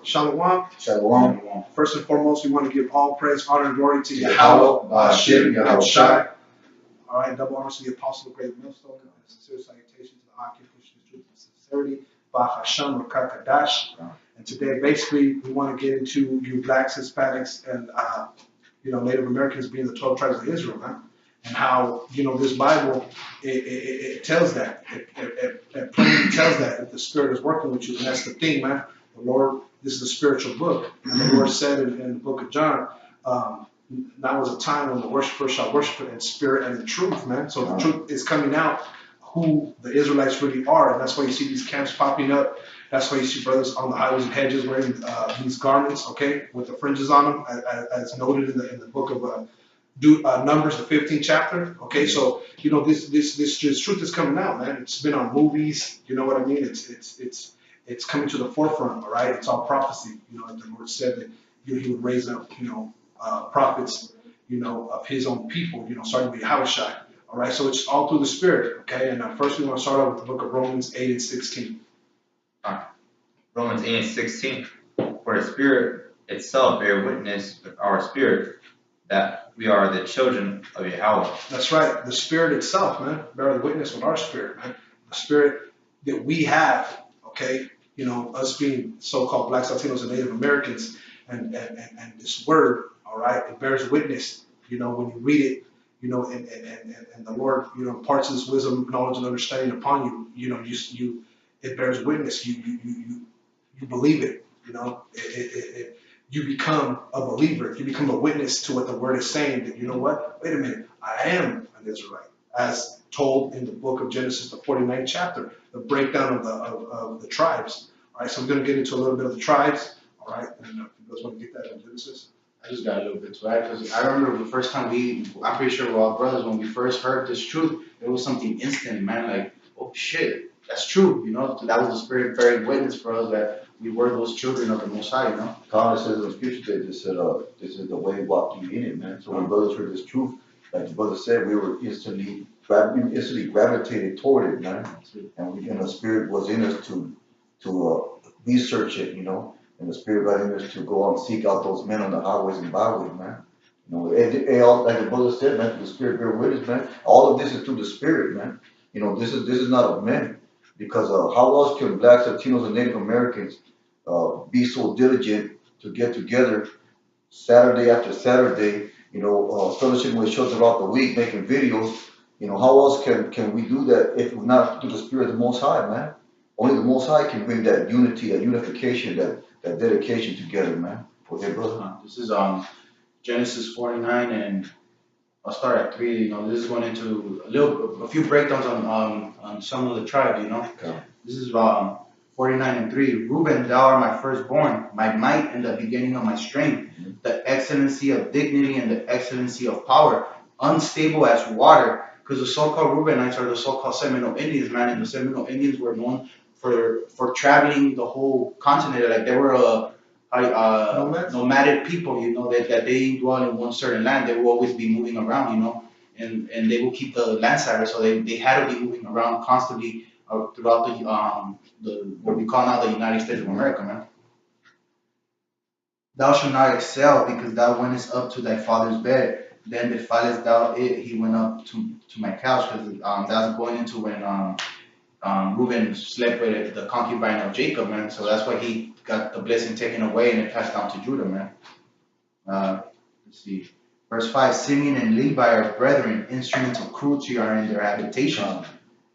Shalawam. Shalawam. First and foremost, we want to give all praise, honor, and glory to Yahawah, bahasham, Yahawshi. All right, double honors to the apostle of great millstone, and sincere salutation to the ahchyam, pushing the truth and sincerity, bahasham or qadash. And today, basically, we want to get into you blacks, Hispanics, and Native Americans being the 12 tribes of Israel, man. And how, this Bible, it tells that. It plainly tells that if the Spirit is working with you. And that's the thing, man. The Lord, this is a spiritual book. And the Lord said in the book of John, now is a time when the worshiper shall worship in spirit and in truth, man. So the truth is coming out who the Israelites really are. And that's why you see these camps popping up. That's why you see brothers on the highways and hedges wearing these garments, okay, with the fringes on them, as noted in the book of Numbers, the 15th chapter. Okay, so this truth is coming out, man. It's been on movies. You know what I mean? It's coming to the forefront. All right, it's all prophecy. And the Lord said that He would raise up prophets of His own people. Starting with Yahawshi. All right, so it's all through the Spirit. Okay, and first we want to start off with the book of Romans 8 and 16. Romans 8 and 16. For the Spirit itself bear witness with our spirit that we are the children of Yahawah. That's right. The Spirit itself, man, bear the witness with our spirit, man. The Spirit that we have, okay, us being so-called blacks, Latinos, and Native Americans, and this word, all right, it bears witness, when you read it, and the Lord, imparts His wisdom, knowledge, and understanding upon you, it bears witness. You believe it, you become a believer. You become a witness to what the word is saying. That wait a minute, I am an Israelite, as told in the book of Genesis, the 49th chapter, the breakdown of the tribes. All right, so we're going to get into a little bit of the tribes. All right, and if you guys want to get that in Genesis. I just got a little bit to add because I remember the first time I'm pretty sure we're all brothers, when we first heard this truth, it was something instant, man. Like, oh shit, that's true. That was the Spirit bearing witness for us that we were those children of the Most High. God says in the scripture that this is the way walking in it, man. So when brothers heard this truth, like the brother said, we were instantly gravitated toward it, man. And the Spirit was in us to research it, and the Spirit got in us to go out and seek out those men on the highways and byways, man. Like the brother said, man, the Spirit bear witness, man. All of this is through the Spirit, man. This is not of men, because how else can blacks, Latinos, and Native Americans be so diligent to get together Saturday after Saturday, fellowship with each other throughout the week, making videos. How else can we do that if not through the Spirit of the Most High, man? Only the Most High can bring that unity, that unification, that dedication together, man. Okay, brother? This is Genesis 49, and I'll start at 3. This is going into a few breakdowns on some of the tribes. Okay. This is 49 and 3. Reuben, thou art my firstborn, my might and the beginning of my strength, the excellency of dignity and the excellency of power, unstable as water. Because the so-called Reubenites are the so-called Seminole Indians, man, and the Seminole Indians were known for traveling the whole continent. Like they were nomadic people, that they dwell in one certain land. They will always be moving around, and they will keep the land sacred. So they had to be moving around constantly throughout the what we call now the United States of America, man. Thou shalt not excel, because thou wentest up to thy father's bed. Then defilest thou it. He went up to my couch, because that's going into when Reuben slept with the concubine of Jacob, man. So that's why he got the blessing taken away and it passed down to Judah, man. Let's see. Verse 5, Simeon and Levi are brethren, instruments of cruelty are in their habitation.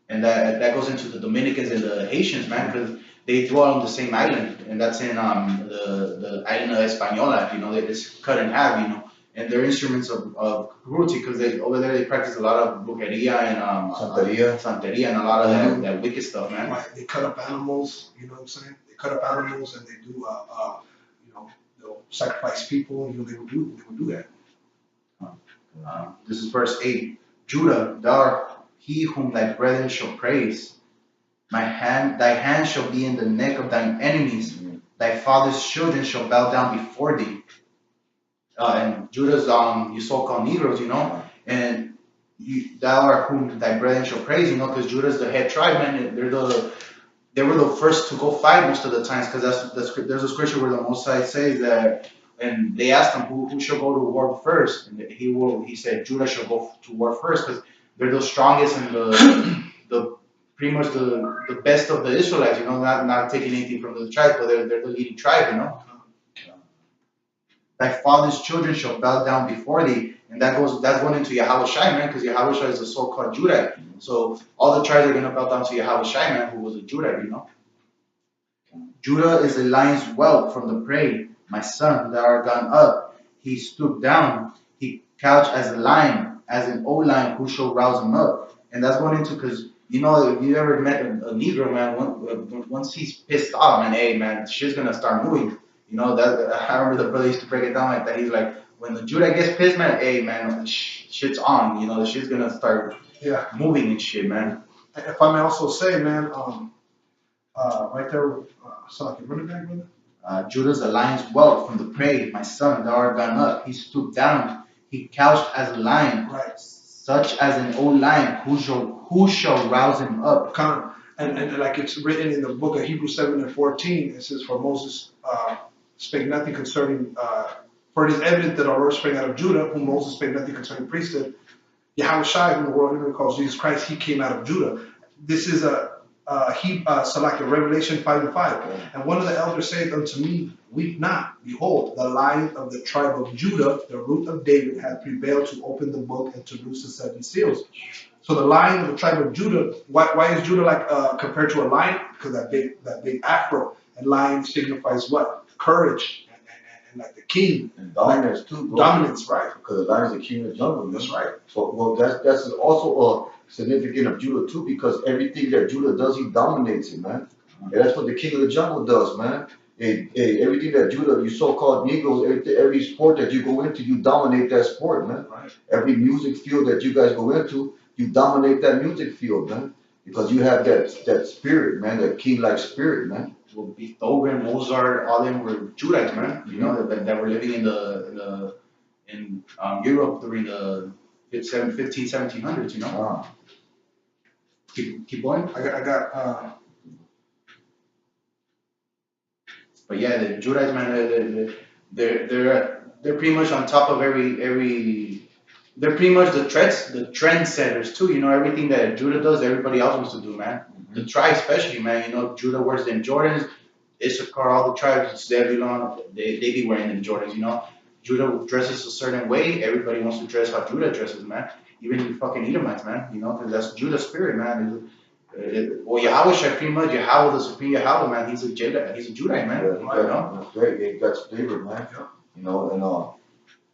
And that goes into the Dominicans and the Haitians, man, because they dwell on the same island, and that's in the island of Española. They just cut in half, and they're instruments of cruelty, because over there they practice a lot of brujeria and santeria and a lot of that wicked stuff, man. Right. They cut up animals, you know what I'm saying? They cut up animals and they do, they'll sacrifice people. They would do that. This is verse 8. Judah, thou art he whom thy brethren shall praise. Thy hand shall be in the neck of thine enemies. Thy father's children shall bow down before thee. And Judah's you so-called Negroes, and thou art whom thy brethren shall praise, because Judah's the head tribe, man. They're they were the first to go fight most of the times, because there's a scripture where the Most High says that, and they asked him who shall go to war first, and he said Judah shall go to war first, because they're the strongest and the pretty much the best of the Israelites, you know, not taking anything from the tribe, but they're the leading tribe, you know. Thy father's children shall bow down before thee. And that's going into Yahawshi, man, because Yahawshi is a so-called Judite. So all the tribes are going to bow down to Yahawshi, man, who was a Judite, you know. Judah is a lion's whelp from the prey. My son, thou art gone up. He stooped down. He couched as a lion, as an old lion, who shall rouse him up. And that's going into, because, you know, if you ever met a Negro, man, once he's pissed off, man, hey, man, shit's going to start moving. You know, that I remember the brother used to break it down like that. He's like, when the Judah gets pissed, man, hey, man, shit's on. You know, the shit's going to start moving and shit, man. If I may also say, man, right there, Salaki, run it back, brother. Judah's a lion's whelp from the prey. My son, thou art gone up. He stooped down. He couched as a lion. Right. Such as an old lion, who shall rouse him up? And like it's written in the book of Hebrews 7:14, it says, for Moses spake nothing concerning, for it is evident that our Lord sprang out of Judah, whom Moses spake nothing concerning priesthood. Yahawshi, whom the world even calls Jesus Christ, he came out of Judah. This is Revelation 5:5. And one of the elders saith unto me, weep not, behold, the Lion of the tribe of Judah, the root of David, hath prevailed to open the book and to loose the 7 seals. So the Lion of the tribe of Judah, why is Judah like compared to a lion? Because that big afro, and lion signifies what? Courage and like the king. And dominance too, bro. Dominance, right? Because the lion is the king of the jungle. That's right. So well, that's also significant of Judah too, because everything that Judah does, he dominates it, man. And that's what the king of the jungle does, man. Everything that Judah, you so-called Negroes, every sport that you go into, you dominate that sport, man. Right. Every music field that you guys go into, you dominate that music field, man. Because you have that spirit, man, that king-like spirit, man. Well, Beethoven, Mozart, all them were Judites, man. You know, that were living in Europe during the 1700s, you know. Keep going. I got But yeah, the Judites, man, they're pretty much on top of every. They're pretty much the trendsetters too. You know, everything that Judah does, everybody else wants to do, man. The tribe, especially, man. You know, Judah wears them Jordans. Issachar, all the tribes, Zebulon, they be wearing them Jordans. You know, Judah dresses a certain way. Everybody wants to dress how Judah dresses, man. Even the fucking Edomites, man. You know, because that's Judah's spirit, man. Well, Yahawah, pretty much Yahawah, the supreme Yahawah, man. He's a Judite, man. Yeah, You know? that's great. Yeah, that's flavor, man. You know,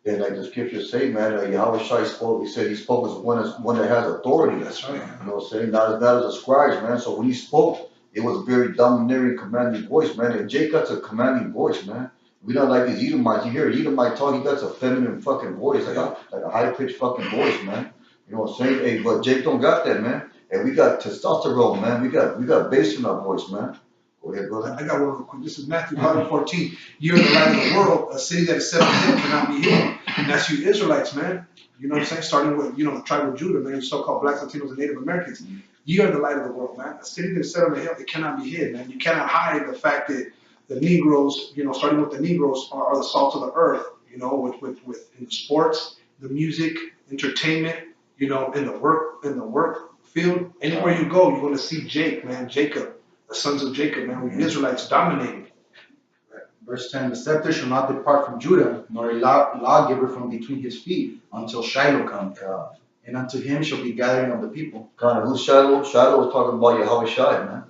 and like the scriptures say, man, Yahawah spoke. He said he spoke as one that has authority. that's right. You know, saying not as a scribe, man. So when he spoke, it was a very domineering, commanding voice, man. And Jacob's a commanding voice, man. We don't like these Edomites. You hear Edomite talk, he got a feminine fucking voice, like a high pitched fucking voice, man. You know what I'm saying? Hey, but Jake don't got that, man. And we got testosterone, man. We got bass in our voice, man. Go ahead, brother. I got one real quick. This is Matthew 11:14. You're the light of the world. A city that is set on a hill cannot be hidden. And that's you Israelites, man. You know what I'm saying? Starting with, the tribe of Judah, man, you so-called blacks, Latinos, and Native Americans. You are the light of the world, man. A city that is set on a hill, it cannot be hid, man. You cannot hide the fact that the Negroes, starting with the Negroes, are the salt of the earth, with in the sports, the music, entertainment, in the work field. Anywhere you go, you're going to see Jacob, the sons of Jacob, man, with the Israelites dominating. Verse 10, the scepter shall not depart from Judah, nor a lawgiver from between his feet, until Shiloh come. And unto him shall be gathering of the people. Kind of who's Shiloh? Shiloh was talking about Yahawah, man. You know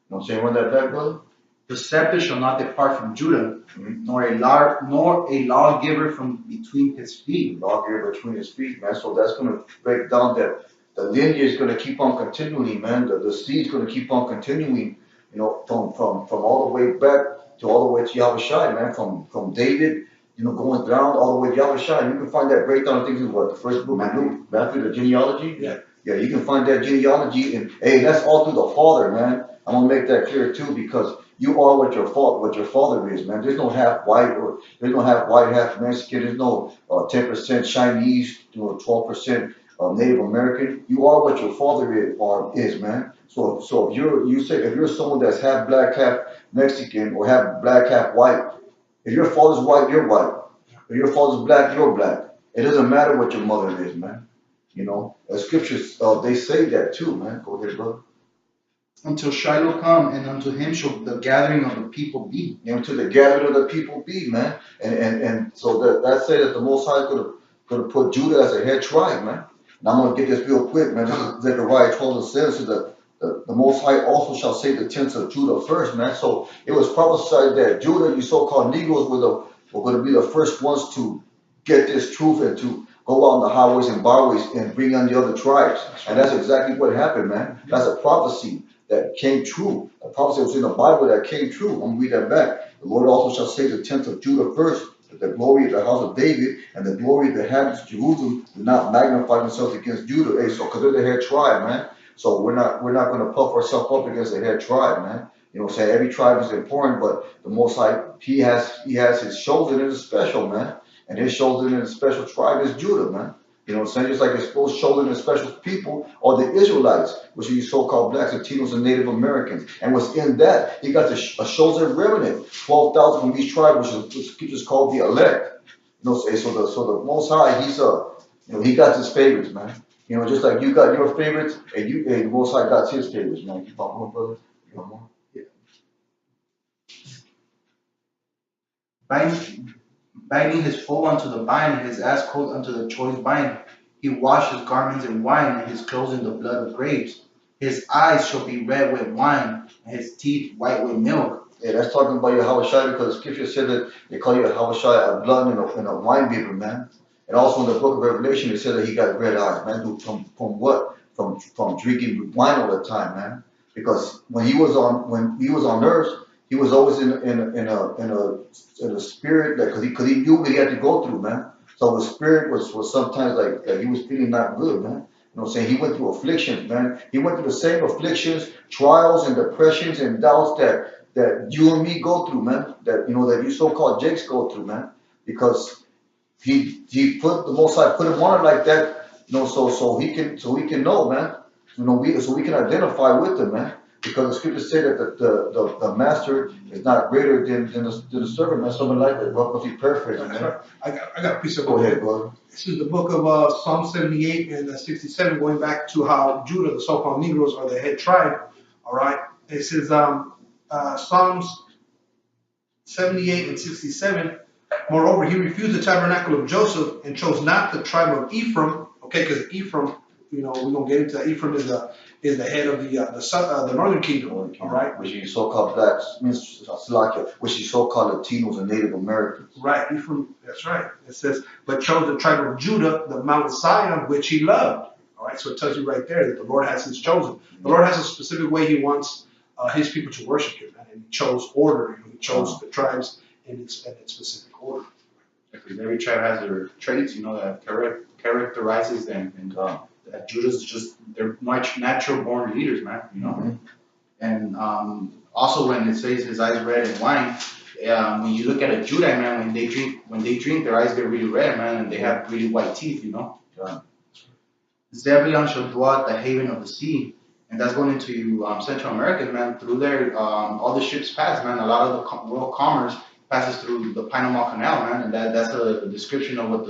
what I'm saying? Run that back, brother. The scepter shall not depart from Judah, nor a lawgiver from between his feet. Lawgiver between his feet, man. So that's going to break down that the lineage is going to keep on continuing, man. The seed's going to keep on continuing, from all the way back to all the way to Yahawah, man. From David, going down all the way to Yahawah. You can find that breakdown of things in the first book of Luke, Matthew, the genealogy. Yeah, you can find that genealogy, and hey, that's all through the Father, man. I'm gonna make that clear too, because you are what your father is, man. There's no half white, half Mexican. There's no 10% Chinese, 12% Native American, you are what your father is, man. So if you're someone that's half black, half Mexican, or half black, half white, if your father's white, you're white. If your father's black, you're black. It doesn't matter what your mother is, man. You know, the scriptures, they say that too, man. Go ahead, brother. Until Shiloh come, and unto him shall the gathering of the people be. You know, to the gathering of the people be, man. And so that say that the Most High could have put Judah as a head tribe, man. And I'm gonna get this real quick, man. This is Zechariah 12:7 says that the Most High also shall save the tents of Judah first, man. So it was prophesied that Judah, you so-called Negroes, were going to be the first ones to get this truth and to go out on the highways and byways and bring on the other tribes. And that's exactly what happened, man. That's a prophecy that came true. A prophecy was in the Bible that came true. I'm going to read that back. The Lord also shall save the tents of Judah first, that the glory of the house of David and the glory of the inhabitants of Jerusalem do not magnify themselves against Judah. Hey, so because they're the head tribe, man. So we're not going to puff ourselves up against the head tribe, man. You know what I'm saying? Every tribe is important, but the Most High, he has his chosen and his special, man. And his chosen and his special tribe is Judah, man. You know what I'm saying? Just like his chosen and special people are the Israelites, which are these so-called blacks, Latinos, and Native Americans. And within that, he got a chosen remnant, 12,000 from each tribe, which is called the elect. You know what I'm saying? So the Most High, he got his favorites, man. You know, just like you got your favorites, and the Most High got his favorites, man. Keep on going, brother. You got more? Binding his foal unto the vine, and his ass colt unto the choice vine. He washed his garments in wine, and his clothes in the blood of grapes. His eyes shall be red with wine, and his teeth white with milk. Yeah, that's talking about Yahawshi, because the scripture said that they call Yahawshi a blood and a wine bibber, man. And also in the book of Revelation, it said that he got red eyes, man. Dude, from what? From drinking wine all the time, man. Because when he was on earth, he was always in a spirit that because he knew what he had to go through, man. So the spirit was sometimes like he was feeling not good, man. You know what I'm saying? He went through afflictions, man. He went through the same afflictions, trials, and depressions and doubts that you and me go through, man. That that you so-called Jakes go through, man. Because he put the Most High put him on it like that, so he can know, man. So we can identify with him, man. Because the scriptures say that the master is not greater than the servant, man. Something like that. What was he paraphrasing, man? I got a piece of Go ahead, brother. This is the book of Psalm 78 and 67, going back to how Judah, the so-called Negroes, are the head tribe. All right. It says Psalms 78 and 67. Moreover, he refused the tabernacle of Joseph and chose not the tribe of Ephraim. Okay, because Ephraim, we're gonna get into that. Ephraim is the head of the northern kingdom. All right, which is so-called blacks, means Slovakia, which is so-called Latinos and Native Americans. Right, Ephraim. That's right. It says, but chose the tribe of Judah, the Mount Zion, which he loved. All right, so it tells you right there that the Lord has his chosen. The Lord has a specific way he wants his people to worship him, and he chose order. He chose the tribes in its specific order. Because every tribe has their traits, that characterizes them, and that Judah's just they're natural born leaders, man. Mm-hmm. And also when it says his eyes red in wine, when you look at a Judah man, when they drink, their eyes get really red, man, and they have really white teeth, Yeah. Zebulun shall dwell at the haven of the sea. And that's going into Central America, man. Through there, all the ships pass, man. A lot of the world commerce passes through the Panama Canal, man. And that's a description of what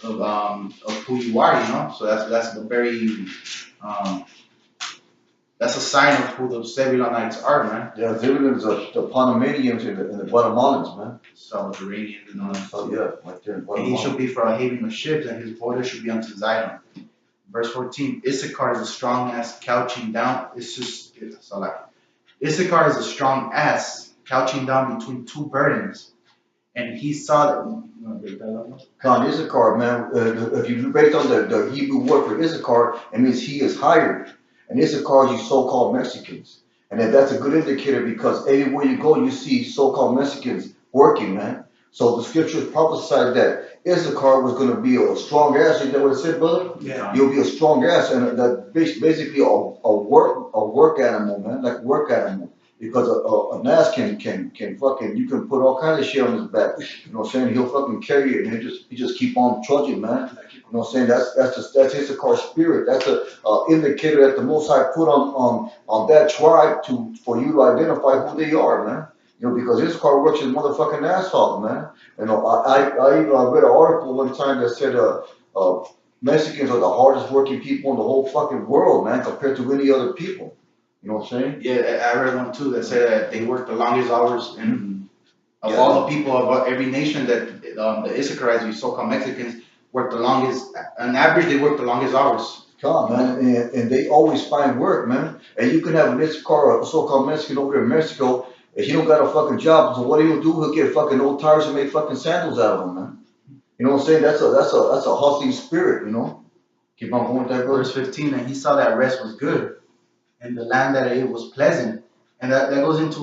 of who you are, So that's the very that's a sign of who the Zebulonites are, man. Yeah, Zebulun is the Panamanians and the Guatemalans, man. Salvadoranians and all that. So yeah, right there in And he Guatemala. shall be for a haven of ships, and his border should be unto Zion. Verse 14, Issachar is a strong ass couching down. Issachar is a strong ass couching down between two burdens. And he saw that. Con Issachar, man, if you break down the Hebrew word for Issachar, it means he is hired. And Issachar is you so-called Mexicans. And that's a good indicator because everywhere you go, you see so-called Mexicans working, man. So the scriptures prophesied that Issachar was going to be a strong ass. Is that what it said, brother? Yeah. You'll be a strong ass, and that basically a work animal, man, like work animal. Because an ass can fucking, you can put all kinds of shit on his back. You know what I'm saying? He'll fucking carry it, and he just keep on trudging, man. You know what I'm saying? That's Issachar spirit. That's a indicator that the Most High put on that tribe for you to identify who they are, man. You know, because Issachar works his motherfucking ass off, man. You know, I read an article one time that said Mexicans are the hardest working people in the whole fucking world, man, compared to any other people. You know what I'm saying? Yeah, I read one too that said that they work the longest hours and of all the people of every nation that the Issacharites, you so-called Mexicans, work the longest. On average, they work the longest hours. Come on, man, and they always find work, man. And you can have an Issachar, a so-called Mexican over there in Mexico. If he don't got a fucking job, so what he'll do? He'll get fucking old tires and make fucking sandals out of them, man. You know what I'm saying? That's a hustling spirit, you know. Keep on going with that, Verse 15, and he saw that rest was good, and the land that it was pleasant, and that goes into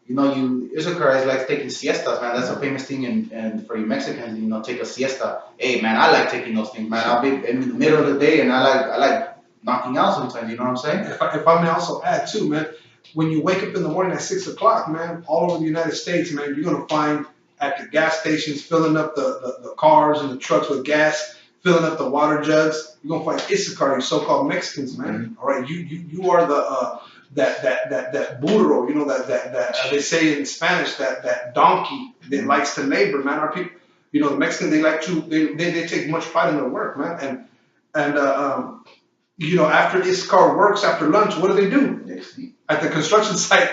you Issacharites like taking siestas, man. That's a famous thing, and for you Mexicans, you know, take a siesta. Hey, man, I like taking those things, man. I'll be in the middle of the day, and I like knocking out sometimes. You know what I'm saying? If I may also add too, man, when you wake up in the morning at 6 o'clock, man, all over the United States, man, you're gonna find at the gas stations filling up the cars and the trucks with gas, filling up the water jugs. You're gonna find Issachar, you so-called Mexicans, man. All right, you are the that burro, you know, that they say in Spanish, that donkey that likes to labor, man. Our people, you know, the Mexicans, they take much pride in their work, man. And you know, after Issachar works after lunch, what do? At the construction site.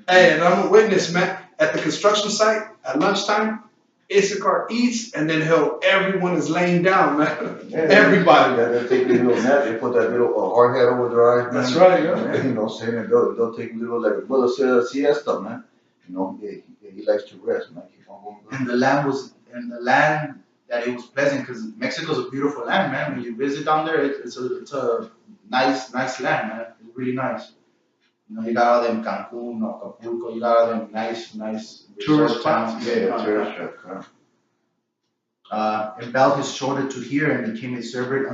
Hey, and I'm a witness, man. At the construction site at lunchtime, Issachar eats, and then everyone is laying down, man. Yeah, Everybody. Yeah, they'll take a little nap. They put that little hard hat over their eyes, man. That's right, yeah. You know what I'm saying? And they'll take a little, like a brother said, siesta, man. You know, he likes to rest, man. Keep on going. And the land that it was pleasant, because Mexico's a beautiful land, man. When you visit down there, it's a nice land, man. It's really nice. You know, you got all them Cancun or Acapulco, you got all them nice Tourist towns. Yeah, tourist. And bowed his shoulder to hear and became a servant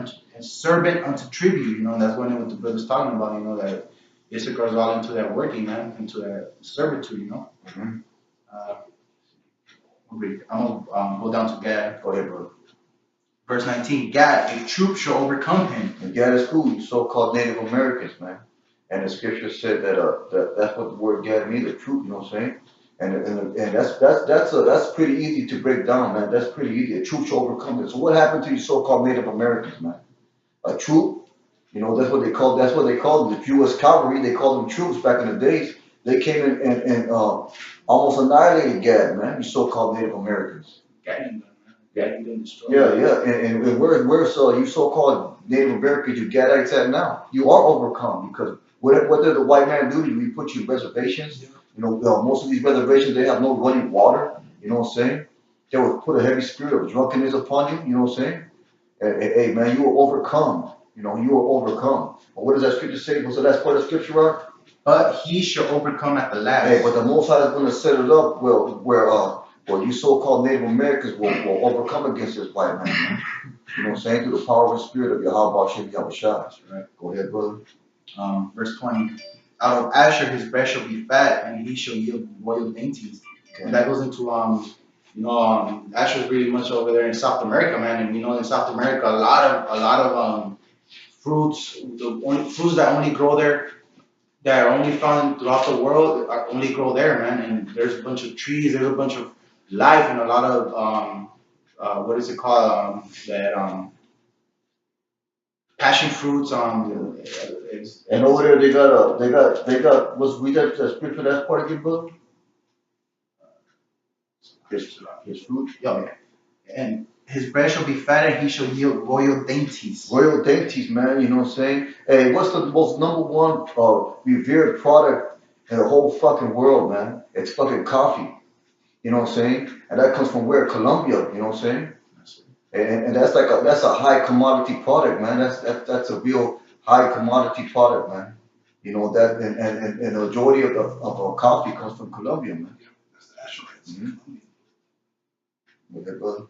unto tribute. You know, and that's what the brother's talking about. You know, that Issachar's all into that working, man, into that servitude. You know. Mm-hmm. I'm gonna go down to Gad. Go ahead, bro. Verse 19. Gad, a troop shall overcome him. And Gad is who? You so-called Native Americans, man. And the scripture said that's what the word Gad means, a troop. You know what I'm saying? And that's pretty easy to break down, man. That's pretty easy. A troop shall overcome it. So what happened to you so-called Native Americans, man? A troop, you know, that's what they called them. The U.S. cavalry, they called them troops back in the days. They came in and almost annihilated Gad, man. You so-called Native Americans. Gadding destroyed. Yeah. And where's you so-called Native Americans, you Gadites at now? You are overcome because what did the white man do to you? He put you in reservations. You know, most of these reservations, they have no running water. You know what I'm saying? They will put a heavy spirit of drunkenness upon you. You know what I'm saying? Hey, man, you will overcome. You know, you will overcome. But what does that scripture say? So that's part of the scripture, right? But he shall overcome at the last. Hey, but the Most High is going to set it up where you so-called Native Americans will overcome against this white man. You know what I'm saying? Through the power and spirit of Yahawshi. Right. Go ahead, brother. Verse 20. Out of Asher his breast shall be fat, and he shall yield royal dainties. Okay. And that goes into Asher's really much over there in South America, man. And you know, in South America, a lot of fruits, fruits that only grow there, that are only found throughout the world, only grow there, man. And there's a bunch of trees, there's a bunch of life, and a lot of what is it called? Passion fruits. And over there they got. Was we that scripture that's part of your book? His fruit. Yeah. And his bread shall be fat, and he shall yield royal dainties. Royal dainties, man. You know what I'm saying? Hey, what's the most number one revered product in the whole fucking world, man? It's fucking coffee. You know what I'm saying? And that comes from where? Colombia. You know what I'm saying? And that's a high commodity product, man. That's a real high commodity product, man. You know that, and the majority of coffee comes from Colombia, man. Yeah, that's the Asherites. Mm-hmm. Okay, brother.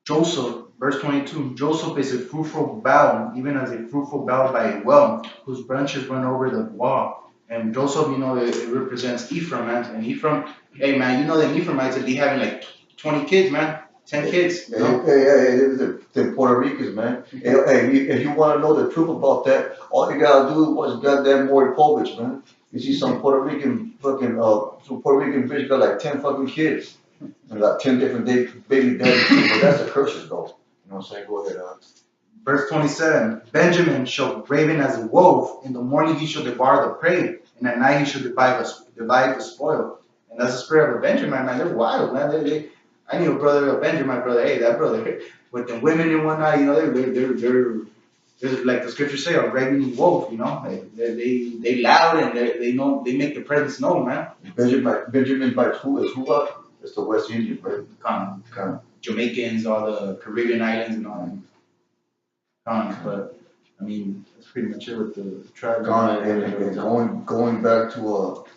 Joseph, verse 22. Joseph is a fruitful bough, even as a fruitful bough by a well, whose branches run over the wall, And Joseph, it represents Ephraim, man. And Ephraim, hey, man, the Ephraimites, they having like 20 kids, man. 10 kids, The Puerto Ricans, man. Hey, if you want to know the truth about that, all you gotta do is watch goddamn Maury Povich, man. You see some Puerto Rican bitch got like 10 fucking kids. And got 10 different baby daddies too, but that's the curses though. You know what I'm saying? Go ahead, Verse 27, Benjamin shall raven as a wolf. In the morning he shall devour the prey, and at night he shall divide the spoil. And that's the spirit of a Benjamin, man. They're wild, man. I knew a brother, a Benjamin brother. Hey, that brother, with the women and whatnot, they're like the scriptures say, a raving wolf. They loud and they make the presence known, man. Benjamin by who is who up? It's the West Indian, right? Kind of Jamaicans, all the Caribbean islands and all that. But I mean, that's pretty much it with the tribe. And going back to what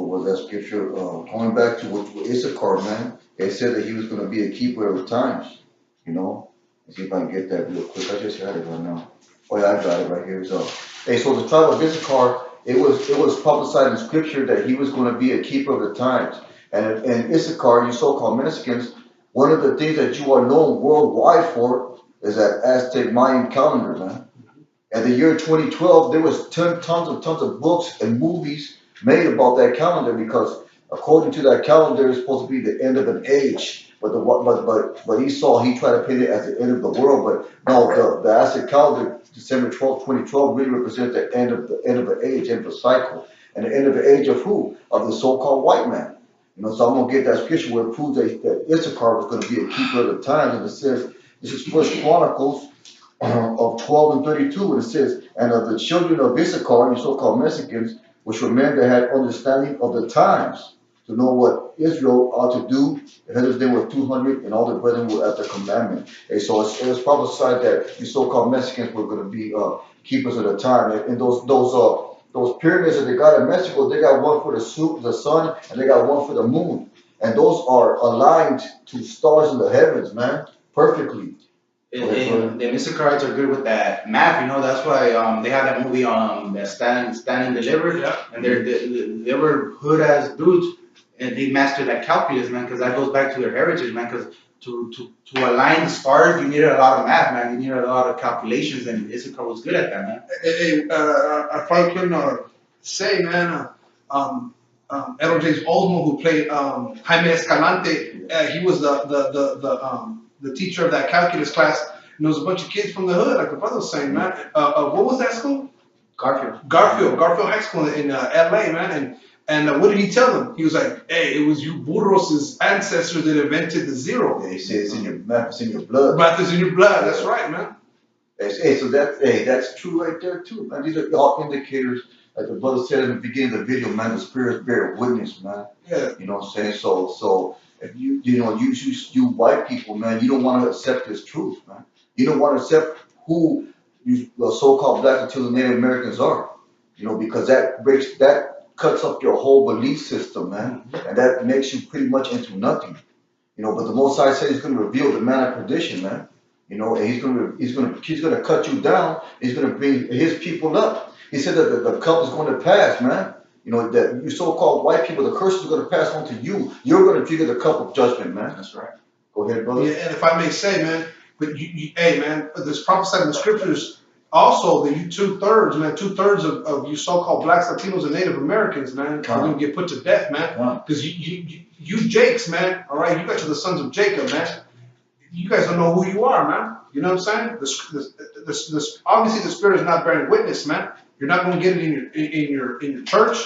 was that scripture? Going back to what Issachar, man. It said that he was going to be a keeper of the times. Let's see if I can get that real quick. I just had it right now. Oh yeah, I got it right here. So the tribe of Issachar, it was prophesied in scripture that he was going to be a keeper of the times. And Issachar, you so-called Mexicans, one of the things that you are known worldwide for is that Aztec Mayan calendar, man. In the year 2012, there was tons of books and movies made about that calendar because according to that calendar, it's supposed to be the end of an age. But Esau, he tried to paint it as the end of the world. But no, the Aztec calendar, December 12, 2012, really represents the end of an age, end of a cycle, and the end of the age of who? Of the so-called white man. So I'm gonna get that scripture where it proves that Issachar was going to be a keeper of the times, and it says this is First Chronicles of 12 and 32, and it says, and of the children of Issachar, you so-called Mexicans, which were men that had understanding of the times, to know what Israel ought to do. The heads they were 200, and all the brethren were at the commandment. And so it was prophesied that you so-called Mexicans were going to be keepers of the time. And those pyramids that they got in Mexico, they got one for the sun, and they got one for the moon. And those are aligned to stars in the heavens, man, perfectly. And the Issacharites are good with that math, That's why they have that movie that Stand and Deliver. Yeah. And they were hood ass dudes, and they mastered that calculus, man, because that goes back to their heritage, man. Because to align the stars, you needed a lot of math, man. You needed a lot of calculations, and Issachar was good at that, man. If I can say, man, LJ's Osmo, who played Jaime Escalante, he was the teacher of that calculus class, and there was a bunch of kids from the hood, like the brother was saying, man. What was that school? Garfield High School in LA, man. And what did he tell them? He was like, hey, it was you burros' ancestors that invented the zero. Yeah, he said it's in your math, it's in your blood. Math is in your blood, that's right, man. So that's true right there too, man. These are all indicators, like the brother said in the beginning of the video, man, the spirits bear witness, man. Yeah. You know what I'm saying? So if you white people, man, you don't want to accept this truth, man. You don't want to accept who the so-called black Latino Native Americans are, because that cuts up your whole belief system, man, and that makes you pretty much into nothing, But the Most High said He's going to reveal the man of perdition, man, and He's going to cut you down. He's going to bring His people up. He said that the cup is going to pass, man. That you so-called white people, the curse is going to pass on to you. You're going to drink the cup of judgment, man. That's right. Go ahead, brother. Yeah, and if I may say, man, but hey, man, this prophesied in the scriptures also that you 2/3 of you so-called blacks, Latinos, and Native Americans, man, are going to get put to death, man. Because you Jakes, man, all right, you guys are the sons of Jacob, man. You guys don't know who you are, man. You know what I'm saying? Obviously, the Spirit is not bearing witness, man. You're not going to get it in your church.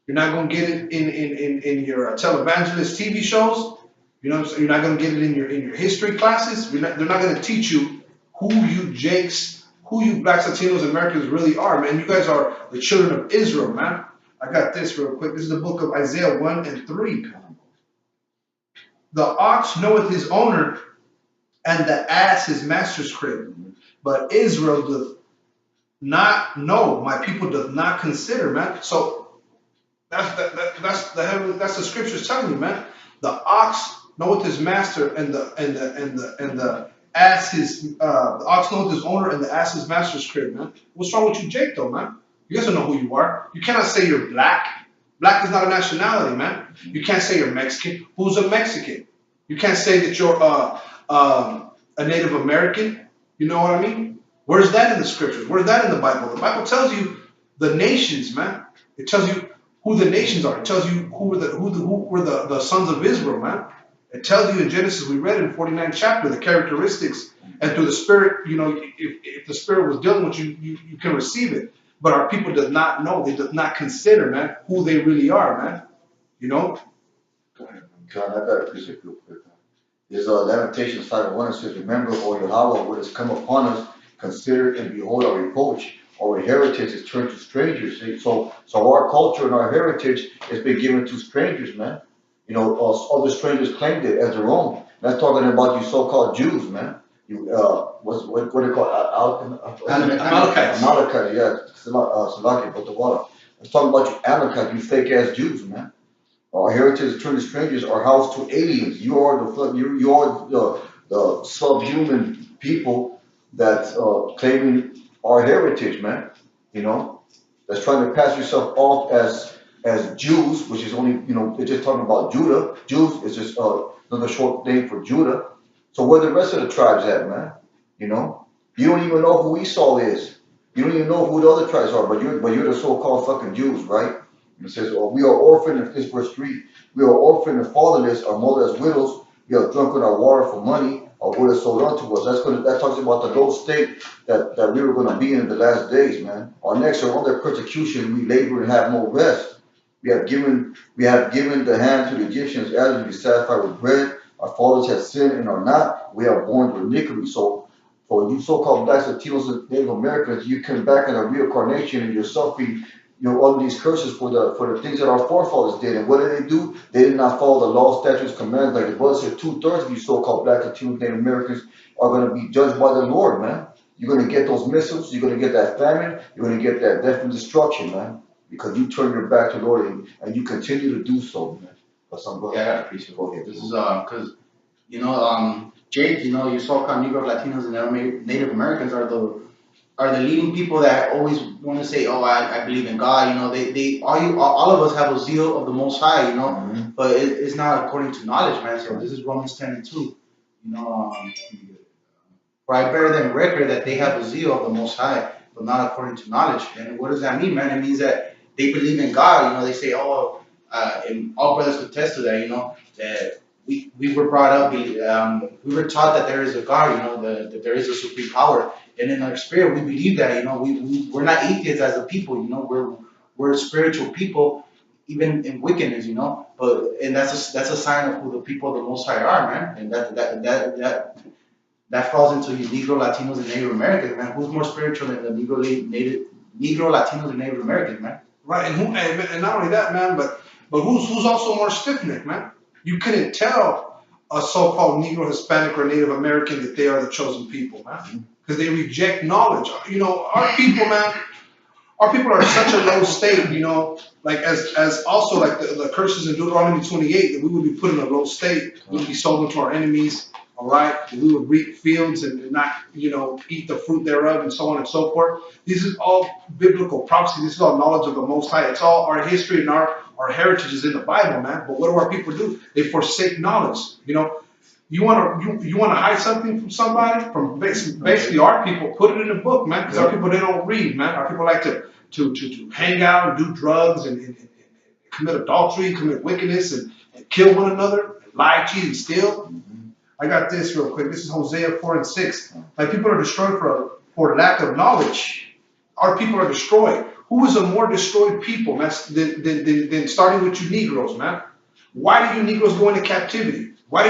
You're not going to get it in your televangelist TV shows. You know what I'm saying? You're not going to get it in your history classes. They're not going to teach you who you Jakes, who you blacks, Latinos, Americans really are, man. You guys are the children of Israel, man. I got this real quick. This is the book of Isaiah 1 and 3. The ox knoweth his owner, and the ass his master's crib. But Israel doth not know, my people doth not consider, man. So that's the scriptures telling you, man. The ox knoweth his master, and the ass his the ox knoweth his owner, and the ass his master's crib, man. What's wrong with you, Jake, though, man? He doesn't know who you are. You cannot say you're black. Black is not a nationality, man. You can't say you're Mexican. Who's a Mexican? You can't say that you're a Native American. You know what I mean? Where's that in the scriptures? Where's that in the Bible? The Bible tells you the nations, man. It tells you who the nations are. It tells you who were the sons of Israel, man. It tells you in Genesis, we read in 49th chapter, the characteristics. And through the Spirit, you know, if the Spirit was dealing with you, you can receive it. But our people does not know. They does not consider, man, who they really are, man. You know? Go ahead, man. John, I got a precept real quick. There's Lamentations 5:1. It says, "Remember, O Yahawah, what has come upon us. Consider and behold our reproach. Our heritage is turned to strangers." See? So our culture and our heritage has been given to strangers, man. You know, other strangers claimed it as their own. Not talking about you so-called Jews, man. You what do you call it? Amalekites. Amalekite, yeah. Salaki, but the water. I'm talking about you Amalekite, you fake ass Jews, man. Our heritage is turned to strangers, our house to aliens. You are the subhuman people that's claiming our heritage, man. You know, that's trying to pass yourself off as Jews, which is only, you know, they're just talking about Judah. Jews is just another short name for Judah. So where the rest of the tribes at, man? You know, you don't even know who Esau is. You don't even know who the other tribes are, but you're the so-called fucking Jews, right? And it says, "Oh, we are orphaned," this verse 3, "we are orphaned and fatherless, our mother as widows, we have drunken our water for money, our wood is sold unto us." That talks about the low state that we were gonna be in the last days, man. Our necks are under persecution, we labor and have no rest. We have given the hand to the Egyptians as to be satisfied with bread. Our fathers have sinned and are not. We are born to iniquity. So for you so-called blacks, Latinos, and Native Americans, you come back in a reincarnation and you're suffering, you know, all these curses for the things that our forefathers did. And what did they do? They did not follow the law, statutes, commands. Like the brother said, 2/3 of you so-called black, Latinos, Native Americans are going to be judged by the Lord, man. You're going to get those missiles. You're going to get that famine. You're going to get that death and destruction, man. Because you turn your back to the Lord and you continue to do so, man. Yeah, I got a appreciate it. This is because you know, Jake, you know, you so-called Negro, Latinos, and Native Americans are the leading people that always want to say, "Oh, I believe in God." You know, all of us have a zeal of the Most High. You know, but it's not according to knowledge, man. So this is Romans 10:2. You know, for I bear them record that they have a zeal of the Most High, but not according to knowledge. And what does that mean, man? It means that they believe in God. You know, they say, "Oh." And all brothers could attest to that, you know, that we were brought up, we were taught that there is a God, you know, that there is a supreme power. And in our spirit, we believe that, you know, we're not atheists as a people, you know, we're spiritual people, even in wickedness, you know. And that's a sign of who the people of the Most High are, man. And that falls into you Negro, Latinos, and Native Americans, man. Who's more spiritual than the Negro, Latinos, and Native Americans, man? Right, and not only that, man, but who's also more stiff-necked, man? You couldn't tell a so-called Negro, Hispanic, or Native American that they are the chosen people, man, because they reject knowledge. You know, our people, man, our people are in such a low state, you know, like as also like the curses in Deuteronomy 28, that we would be put in a low state, we would be sold into our enemies, all right, that we would reap fields and not, you know, eat the fruit thereof, and so on and so forth. This is all biblical prophecy. This is all knowledge of the Most High. It's all our history and our heritage is in the Bible, man. But what do our people do? They forsake knowledge. You know, you want to hide something from somebody, from basically our people, put it in a book, man. Because our people, they don't read, man. Our people like to hang out and do drugs and commit adultery, commit wickedness, and kill one another, and lie, cheat, and steal. I got this real quick. This is Hosea 4:6. My people are destroyed for lack of knowledge. Our people are destroyed. Who is a more destroyed people than starting with you Negroes, man? Why do you Negroes go into captivity? Why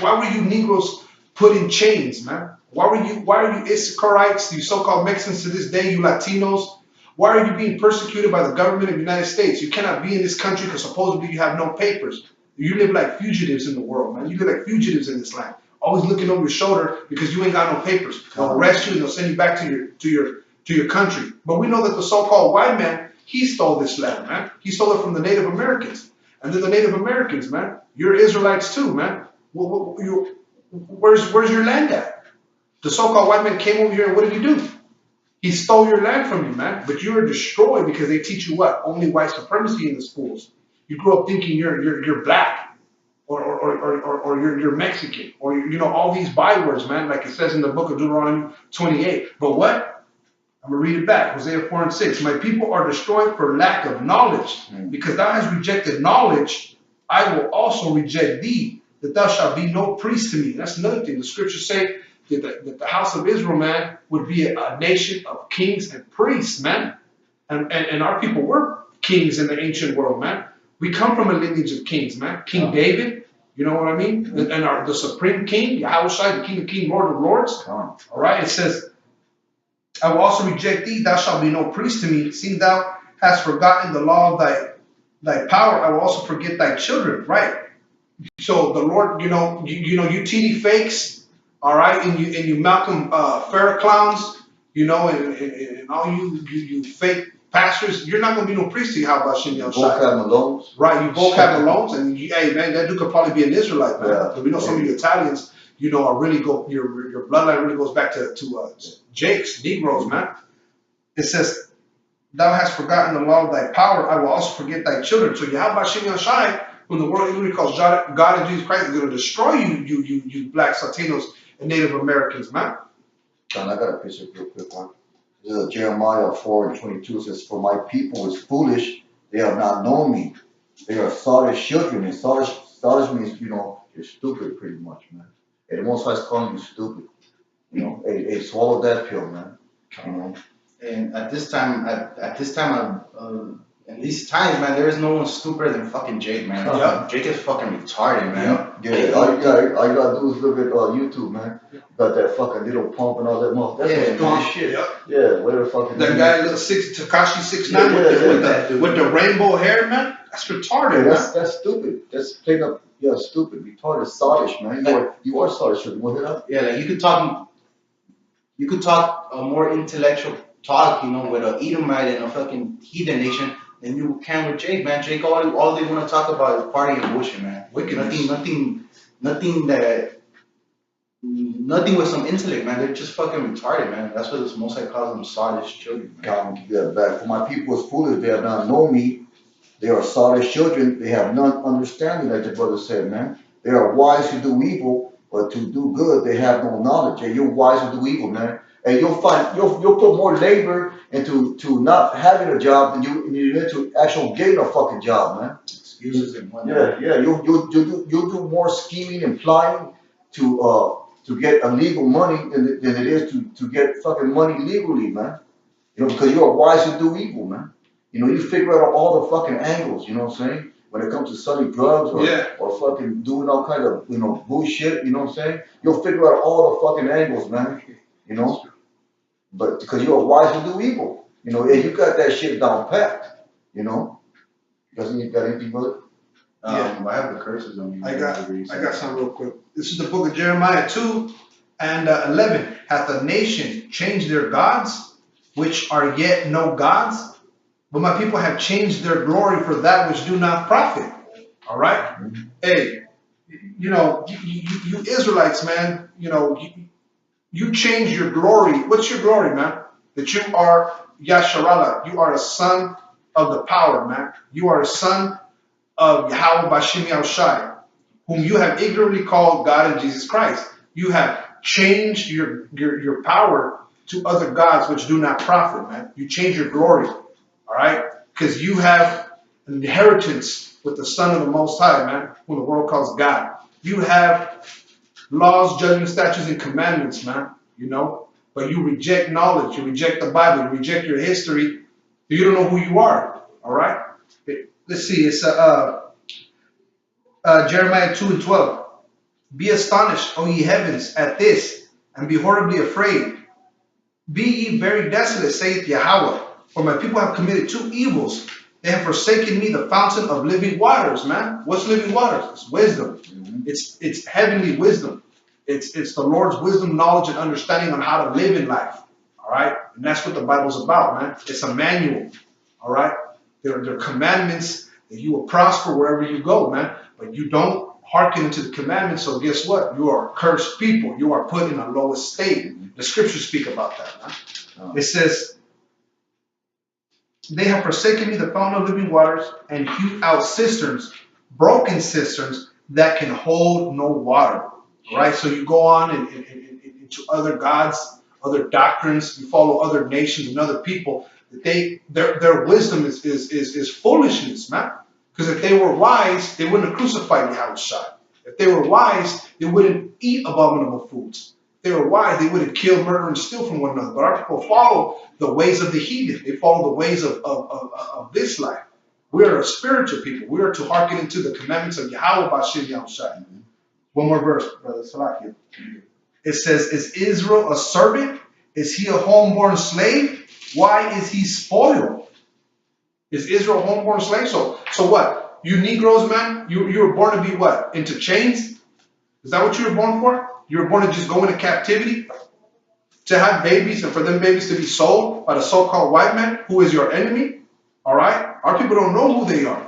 were you Negroes put in chains, man? Why are you Issacharites, you so-called Mexicans to this day, you Latinos? Why are you being persecuted by the government of the United States? You cannot be in this country because supposedly you have no papers. You live like fugitives in the world, man. You live like fugitives in this land. Always looking over your shoulder because you ain't got no papers. They'll arrest you and they'll send you back to your country. But we know that the so-called white man, he stole this land, man. He stole it from the Native Americans. And then the Native Americans, man, you're Israelites too, man. Where's your land at? The so-called white man came over here and what did he do? He stole your land from you, man. But you were destroyed because they teach you what? Only white supremacy in the schools. You grew up thinking you're black, or you're Mexican, or all these bywords, man. Like it says in the book of Deuteronomy 28. But what? I'm gonna read it back. Hosea 4:6. My people are destroyed for lack of knowledge, because thou hast rejected knowledge. I will also reject thee, that thou shalt be no priest to me. That's another thing. The scriptures say that the house of Israel, man, would be a nation of kings and priests, man. And our people were kings in the ancient world, man. We come from a lineage of kings, man. King David, you know what I mean? And the supreme king, Yahawshi, the king of kings, Lord of lords. All right, it says, I will also reject thee, thou shalt be no priest to me, seeing thou hast forgotten the law of thy power, I will also forget thy children, right? So the Lord, you TD fakes, all right, and you Malcolm Farrah clowns, and all you fake pastors, you're not gonna be no priest to you. How about Shem Yahawshi? Both have Malones. Right, you both have Malones, and hey man, that dude could probably be an Israelite, man. Yeah. We know some of you Italians, are really your bloodline really goes back to Jake's Negroes, man. It says, thou hast forgotten the law of thy power, I will also forget thy children. So Yahweh Shem Yahawshi, when the world literally calls God and Jesus Christ, is going to destroy you black Latinos and Native Americans, man. John, I got a picture real quick one. This is Jeremiah 4:22. It says, for my people is foolish, they have not known me. They are sottish children. And sottish means, you're stupid pretty much, man. And the Most High is calling you stupid. Hey, swallow that pill, man. And at this time, in these times, man, there is no one stupider than fucking Jake, man. Yeah. Jake is fucking retarded, man. Yeah, all you gotta do is look at YouTube, man. Got that fucking little pump and all that motherfucker. That's some shit. Yep. Yeah, whatever fucking. That guy, little Tekashi 6ix9ine with the rainbow hair, man. That's retarded. Yeah, that's stupid. That's straight up, stupid, retarded, sottish, man. You are sottish. You want it up? Yeah, like you could talk a more intellectual talk, with an Edomite and a fucking heathen nation than you can with Jake, man. Jake, all they want to talk about is party and bullshit, man. Nothing with some intellect, man. They're just fucking retarded, man. That's what this Most High calls them sottish children, man. God, give that back. For my people is foolish, they have not known me. They are sottish children, they have none understanding, like the brother said, man. They are wise to do evil, but to do good, they have no knowledge. And you're wise to do evil, man. And you'll put more labor into not having a job than you into actual getting a fucking job, man. Excuses and whatnot. Yeah. You'll do more scheming and plotting to get illegal money than it is to get fucking money legally, man. Because you are wise to do evil, man. You figure out all the fucking angles. You know what I'm saying? When it comes to selling drugs or fucking doing all kind of bullshit. You know what I'm saying? You'll figure out all the fucking angles, man. But because you are wise to do evil, and you got that shit down pat, You got anything, brother? Yeah. I have the curses on me. I got some real quick. This is the book of Jeremiah 2 and 11. Hath the nation changed their gods, which are yet no gods? But my people have changed their glory for that which do not profit. All right? Mm-hmm. Hey, you Israelites, man, you change your glory. What's your glory, man? That you are Yasharallah. You are a son of the power, man. You are a son of Yahawah Bashem Yahawshi, whom you have ignorantly called God and Jesus Christ. You have changed your power to other gods which do not profit, man. You change your glory, all right? Because you have an inheritance with the Son of the Most High, man, whom the world calls God. You have laws, judgments, statutes, and commandments, man, but you reject knowledge, you reject the Bible, you reject your history, you don't know who you are, all right? Let's see, it's Jeremiah 2 and 12. Be astonished, O ye heavens, at this, and be horribly afraid. Be ye very desolate, saith Yahawah, for my people have committed two evils. They have forsaken me, the fountain of living waters, man. What's living waters? It's wisdom. Mm-hmm. It's heavenly wisdom. It's the Lord's wisdom, knowledge, and understanding on how to live in life. All right? And that's what the Bible's about, man. It's a manual. All right? There are commandments that you will prosper wherever you go, man. But you don't hearken to the commandments. So guess what? You are a cursed people. You are put in a lowest state. The scriptures speak about that, man. It says, they have forsaken me, the fountain of living waters, and hewed out cisterns, broken cisterns that can hold no water. All right, so you go on into other gods, other doctrines. You follow other nations and other people. Their wisdom is foolishness, man. Because if they were wise, they wouldn't have crucified Yahawshi. If they were wise, they wouldn't eat abominable foods. If they were wise, they wouldn't kill, murder, and steal from one another. But our people follow the ways of the heathen. They follow the ways of this life. We are a spiritual people. We are to hearken into the commandments of Yahawah bahasham Yahawshi. One more verse, brother Salakia. It says, is Israel a servant? Is he a homeborn slave? Why is he spoiled? Is Israel a homeborn slave? So what? You Negroes, man, you were born to be what? Into chains? Is that what you were born for? You were born to just go into captivity? To have babies and for them babies to be sold by the so-called white man who is your enemy? All right? Our people don't know who they are.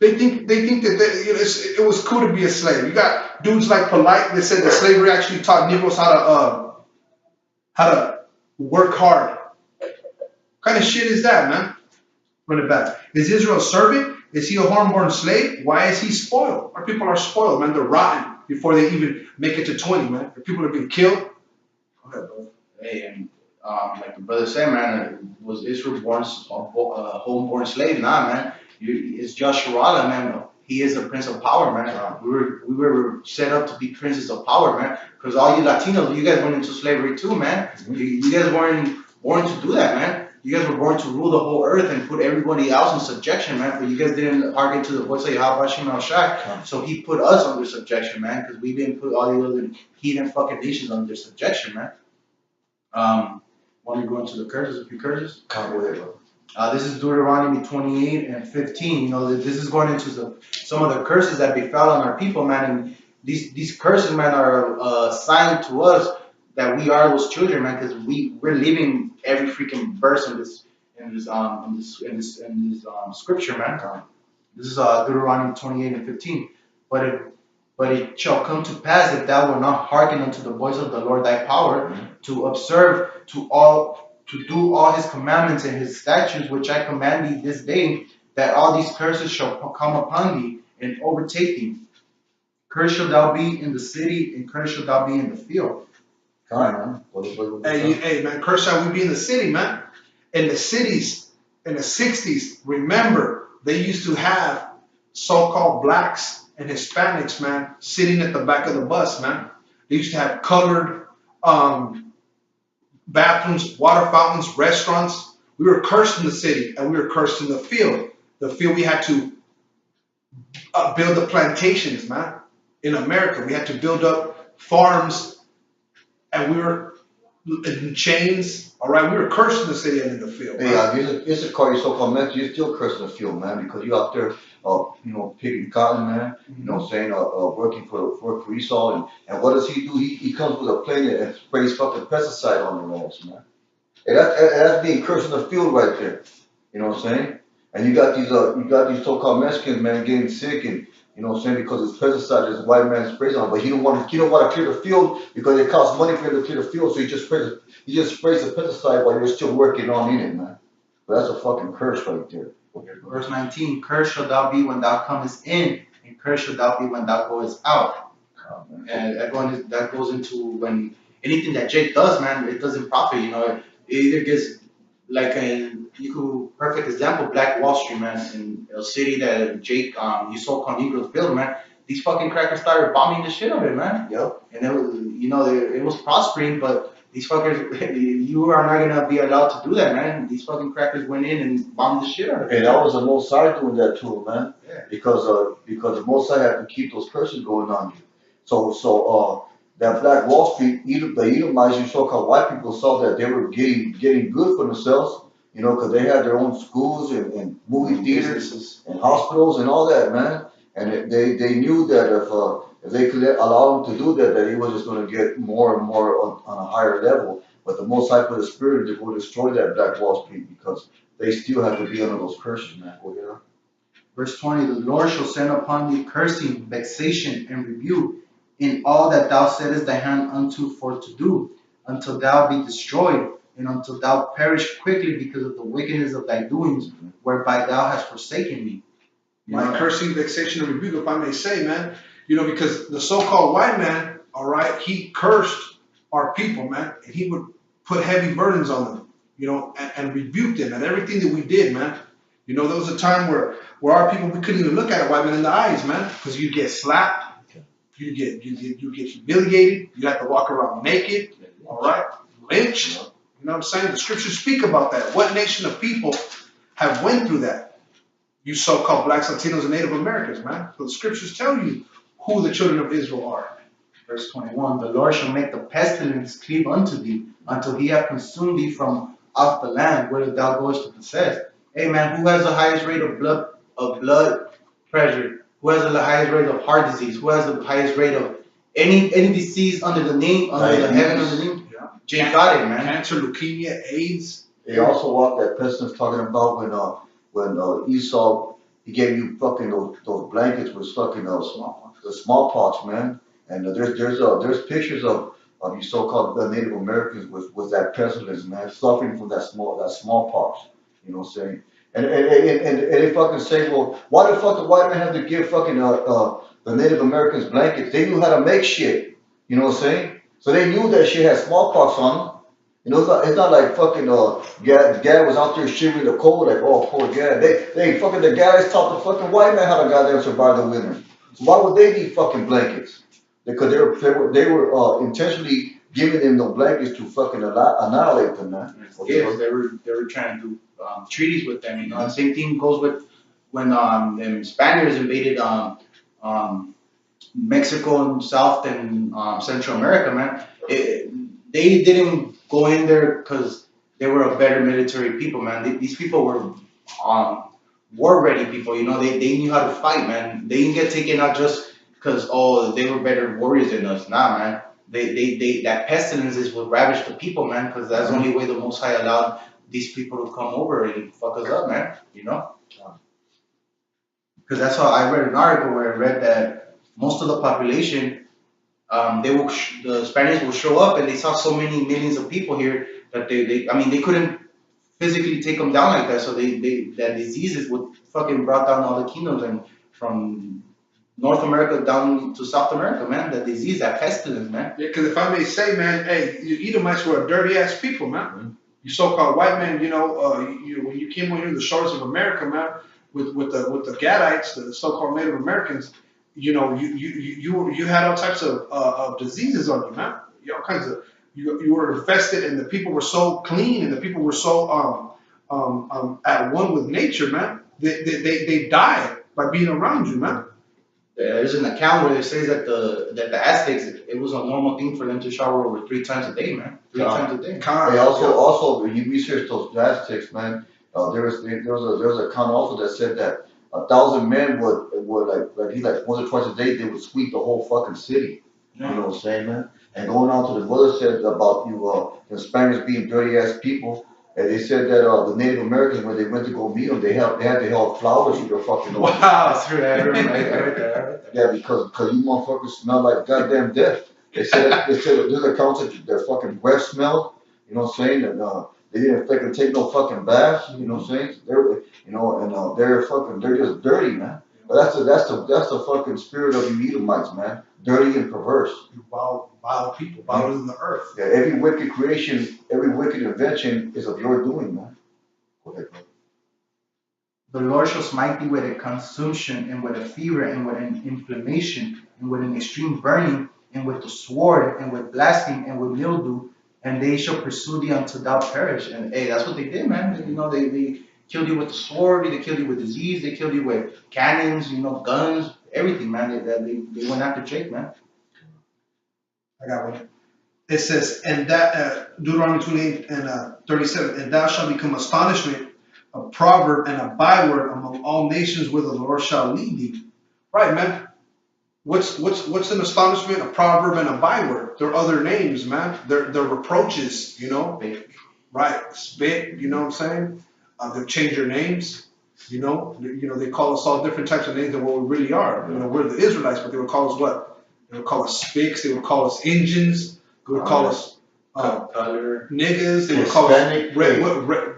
They think that it was cool to be a slave. You got dudes like Polite that said that slavery actually taught Negroes how to work hard. What kind of shit is that, man? Run it back. Is Israel a servant? Is he a homeborn slave? Why is he spoiled? Our people are spoiled, man. They're rotten before they even make it to 20, man. Their people are being killed. Go ahead, brother. Hey, and like the brother said, man, was Israel born a homeborn slave? Nah, man. It's Joshua, man. He is a prince of power, man. We were set up to be princes of power, man. Because all you Latinos, you guys went into slavery too, man. You guys weren't born to do that, man. You guys were born to rule the whole earth and put everybody else in subjection, man. But you guys didn't hearken to the voice of Yahawah. So he put us under subjection, man. Because we didn't put all the other heathen fucking nations under subjection, man. Want to go into the curses, a few curses? Come with it, bro. This is Deuteronomy 28 and 15. You know, this is going into some of the curses that befell on our people, man. And these curses, man, are a sign to us that we are those children, man, because we're living every freaking verse in this scripture, man. This is Deuteronomy 28 and 15. But it shall come to pass if thou wilt not hearken unto the voice of the Lord thy power, to observe to do all his commandments and his statutes which I command thee this day, that all these curses shall come upon thee and overtake thee. Cursed shall thou be in the city, and cursed shall thou be in the field. Come on, man. Hey, man, cursed shall we be in the city, man. In the cities, in the 60s, remember, they used to have so-called blacks and Hispanics, man, sitting at the back of the bus, man. They used to have colored bathrooms, water fountains, restaurants. We were cursed in the city and we were cursed in the field. The field, we had to build the plantations, man. In America, we had to build up farms and we were in chains. All right, we were cursed in the city and in the field. Hey, it's a call you so-called mess. You're still cursing the field, man, because you're out there, picking cotton, man. You know what I'm saying? Working for Esau, and what does he do? He comes with a plane and sprays fucking pesticide on your ass, man. And that's being cursed in the field right there. You know what I'm saying? And you got these so-called Mexicans, man, getting sick, and you know what I'm saying, because it's pesticide, this white man sprays on, but he don't want to clear the field because it costs money for him to clear the field, so he just sprays the pesticide while you're still working on in it, man. But that's a fucking curse right there. Verse 19, cursed shall thou be when thou comest in, and cursed shall thou be when thou goest out. And that goes into when anything that Jake does, man, it doesn't profit, you know. It either gets like perfect example, Black Wall Street, man, in a city that Jake, you so-called Negroes built, man. These fucking crackers started bombing the shit of it, man. Yep. And it was, it was prospering, but these fuckers, you are not gonna be allowed to do that, man. These fucking crackers went in and bombed the shit out of it. And that was the Most High doing that to him, man. Yeah. Because the Most High had to keep those curses going on you. So that Black Wall Street, the Edomites, you so-called white people, saw that they were getting good for themselves, you know, because they had their own schools and movie theaters and hospitals and all that, man. And they knew that if they could allow them to do that it was just going to get more and more on a higher level. But the Most High put a spirit to go destroy that Black Wall Street because they still have to be under those curses, man. Go ahead. Verse 20, the Lord shall send upon thee cursing, vexation, and rebuke in all that thou settest thy hand unto for to do, until thou be destroyed, and until thou perish quickly because of the wickedness of thy doings, whereby thou hast forsaken me. My cursing, vexation, and rebuke, if I may say, man, because the so-called white man, all right, he cursed our people, man, and he would put heavy burdens on them, and rebuke them and everything that we did, man. There was a time where our people, we couldn't even look at a white man in the eyes, man, because you get slapped, you get humiliated, you have to walk around naked, all right, lynched. You know what I'm saying? The scriptures speak about that. What nation of people have went through that? You so-called blacks, Latinos, and Native Americans, man. So the scriptures tell you who the children of Israel are. Verse 21, the Lord shall make the pestilence cleave unto thee, until he have consumed thee from off the land where thou goest to possess. Hey man, who has the highest rate of blood pressure? Who has the highest rate of heart disease? Who has the highest rate of any disease under the heaven of the name? Yeah. Jay got it, man. Cancer, leukemia, AIDS. They also walk that person's talking about when Esau, he gave you fucking those blankets with fucking the smallpox, man. And there's pictures of you so-called Native Americans with that pestilence, man, suffering from that smallpox. You know what I'm saying? And they fucking say, well, why the fuck the white man have to give fucking the Native Americans blankets? They knew how to make shit. You know what I'm saying? So they knew that shit had smallpox on them. It's not like fucking Gad was out there shivering the cold like, oh, poor Gad. They fucking, the guys taught the fucking white man how to goddamn survive the winter. So why would they need fucking blankets? Because they were intentionally giving them the blankets to fucking annihilate them, man. Yes, they were trying to do treaties with them. The same thing goes with when them Spaniards invaded Mexico and South and Central America, man. They didn't go in there because they were a better military people, man. These people were war ready people. They knew how to fight, man. They didn't get taken out just because they were better warriors than us. Nah, man. They that pestilence is what ravaged the people, man. Because that's the only way the Most High allowed these people to come over and fuck us up, man. Because that's how I read an article where I read that most of the population, the Spaniards will show up and they saw so many millions of people here that they couldn't physically take them down like that. So that diseases would fucking brought down all the kingdoms and from North America down to South America, man. That disease, that pestilence, man. Yeah, because if I may say, man, hey, you Edomites were a dirty ass people, man. Mm-hmm. You so-called white men, when you came over here to the shores of America, man, with the Gadites, the so-called Native Americans, you had all types of diseases on you, man. All kinds of you were infested, and the people were so clean, and the people were so at one with nature, man. They died by being around you, man. There's an account where it says that the Aztecs, it was a normal thing for them to shower over 3 times a day, man. 3 times a day. Hey, also when you research those Aztecs, man, there was a account also that said that 1,000 men would like once or twice a day they would sweep the whole fucking city. You know what I'm saying, man? And going on to the brother said about the Spaniards being dirty ass people. And they said that the Native Americans, when they went to go meet them, they had to help flowers in their fucking nose. Wow, that's true. I heard that. Yeah, because you motherfuckers smell like goddamn death. They said there's accounts that their fucking breath smelled. You know what I'm saying? And they didn't fucking take no fucking baths. You know what I'm saying? They're just dirty, man. But that's the fucking spirit of you Edomites, man. Dirty and perverse. Vile people, vile in the earth. Yeah, every wicked creation, every wicked invention is of your doing, man. Go ahead, bro. The Lord shall smite thee with a consumption, and with a fever, and with an inflammation, and with an extreme burning, and with the sword, and with blasting, and with mildew, and they shall pursue thee until thou perish. And hey, that's what they did, man. They killed you with the sword, they killed you with disease, they killed you with cannons, guns, everything, man. They went after Jake, man. I got one. It says, and that Deuteronomy 28 and 37, and thou shalt become astonishment, a proverb and a byword among all nations where the Lord shall lead thee. Right, man. What's an astonishment, a proverb, and a byword? They're other names, man. They're reproaches, Right. Spit, you know what I'm saying? They've changed their names. You know, they call us all different types of names than what we really are. You know, we're the Israelites, but they would call us what? They would call us spics. They would call us Indians. They would call us color. niggas. They would call us Hispanic,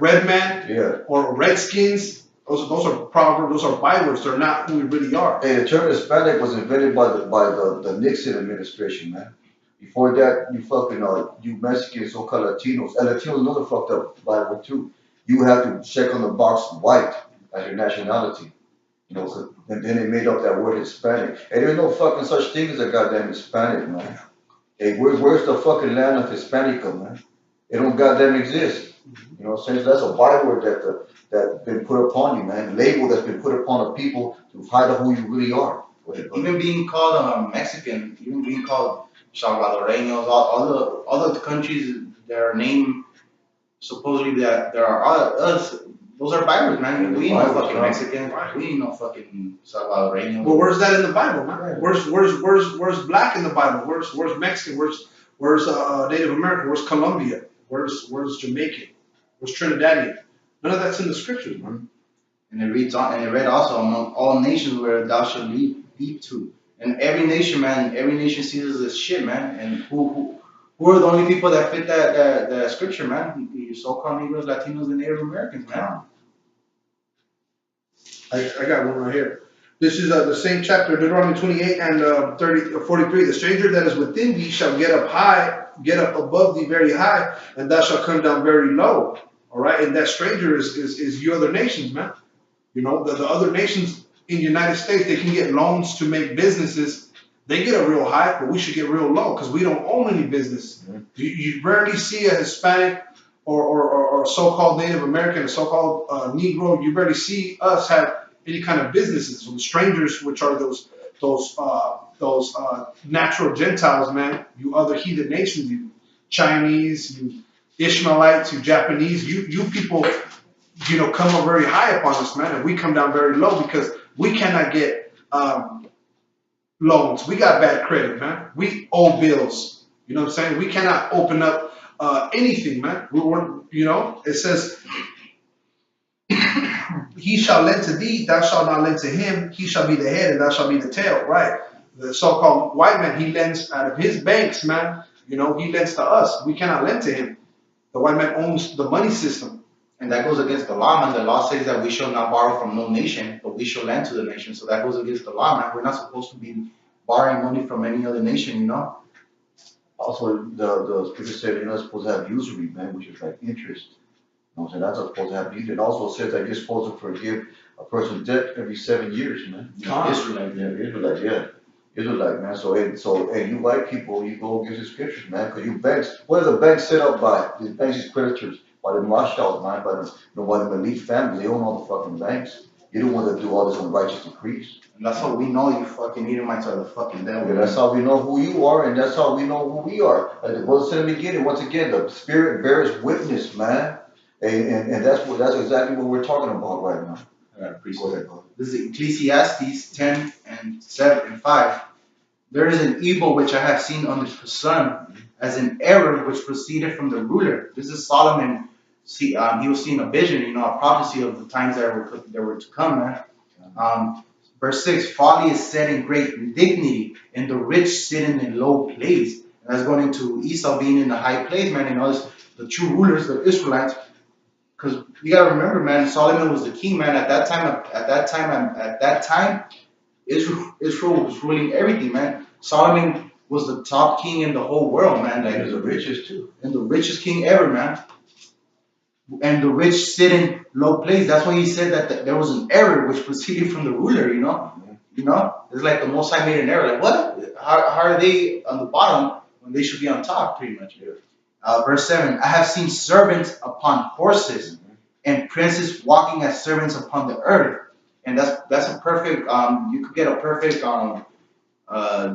red man yeah. or redskins. Those are proverbs. Those are bywords. They're not who we really are. Hey, the term Hispanic was invented by the Nixon administration, man. Before that, you Mexicans, so-called Latinos, and Latinos another fucked up Bible too. You have to check on the box white as your nationality. You know, and then they made up that word Hispanic. Hey, there's no fucking such thing as a goddamn Hispanic, man. Hey, where's the fucking land of Hispanica, man? It don't goddamn exist. You know, since that's a byword that's been put upon you, man. A label that's been put upon the people to hide who you really are. Even being called Mexican, even being called Salvadoreños, all the countries that are named supposedly that there are us, those are bywords, man. We ain't no fucking Mexicans. We ain't no fucking Salvadoreños. Well, where's that in the Bible, man? Where's black in the Bible? Where's Mexican? Where's Native American? Where's Colombia? Where's Jamaican? Where's Trinidadian? None of that's in the scriptures, man. And it read also among all nations where thou shalt lead to. And every nation sees us as shit, man. And who are the only people that fit that scripture, man? You so-called Negroes, Latinos, and Native Americans, man. I got one right here. This is the same chapter, Deuteronomy 28 and 43. The stranger that is within thee shall get up above thee very high, and thou shalt come down very low. All right, and that stranger is you other nations, man. You know, the other nations in the United States, they can get loans to make businesses. They get a real high, but we should get real low because we don't own any business. Mm-hmm. You rarely see a Hispanic or so-called Native American, a so-called Negro. You rarely see us have any kind of businesses. So the strangers, which are those natural Gentiles, man, you other heathen nations, you Chinese, you Ishmaelites, you Japanese, you people, come up very high upon us, man, and we come down very low because we cannot get loans. We got bad credit, man. We owe bills. You know what I'm saying? We cannot open up anything, man. It says, he shall lend to thee, thou shalt not lend to him. He shall be the head, and thou shalt be the tail, right? The so-called white man, he lends out of his banks, man. He lends to us. We cannot lend to him. The white man owns the money system. And that goes against the law, man. The law says that we shall not borrow from no nation, but we shall lend to the nation. So that goes against the law, man. We're not supposed to be borrowing money from any other nation, Also, the scripture said you're not supposed to have usury, man, which is like interest. So that's not supposed to have either. It also says that you're supposed to forgive a person's debt every 7 years, man. Israelite, man. So, you white people, you go against the scriptures, man, because you banks. What are the banks set up by? These banks, these creditors, by the Rothschilds, man, by the elite family. They own all the fucking banks. You don't want to do all this unrighteous decrees. And that's how we know you fucking Edomites are the fucking devil. Yeah, that's how we know who you are, and that's how we know who we are. Like the brother said in the beginning, once again, the Spirit bears witness, man. And that's exactly what we're talking about right now. I appreciate it. This is Ecclesiastes 10 and 7 and 5. There is an evil which I have seen under the sun, as an error which proceeded from the ruler. This is Solomon. He was seeing a vision, a prophecy of the times that were to come, man. Verse 6, folly is set in great dignity, and the rich sit in a low place. And that's going into Esau being in a high place, man, and us, the true rulers, the Israelites. Because you gotta remember, man, Solomon was the king, man. At that time, Israel was ruling everything, man. Solomon was the top king in the whole world, man. Like, he was the richest too. And the richest king ever, man. And the rich sit in low place. That's why he said that there was an error which proceeded from the ruler, It's like the Most High made an error. Like, what? How are they on the bottom when they should be on top, pretty much? Verse 7, I have seen servants upon horses and princes walking as servants upon the earth. And that's a perfect, you could get a perfect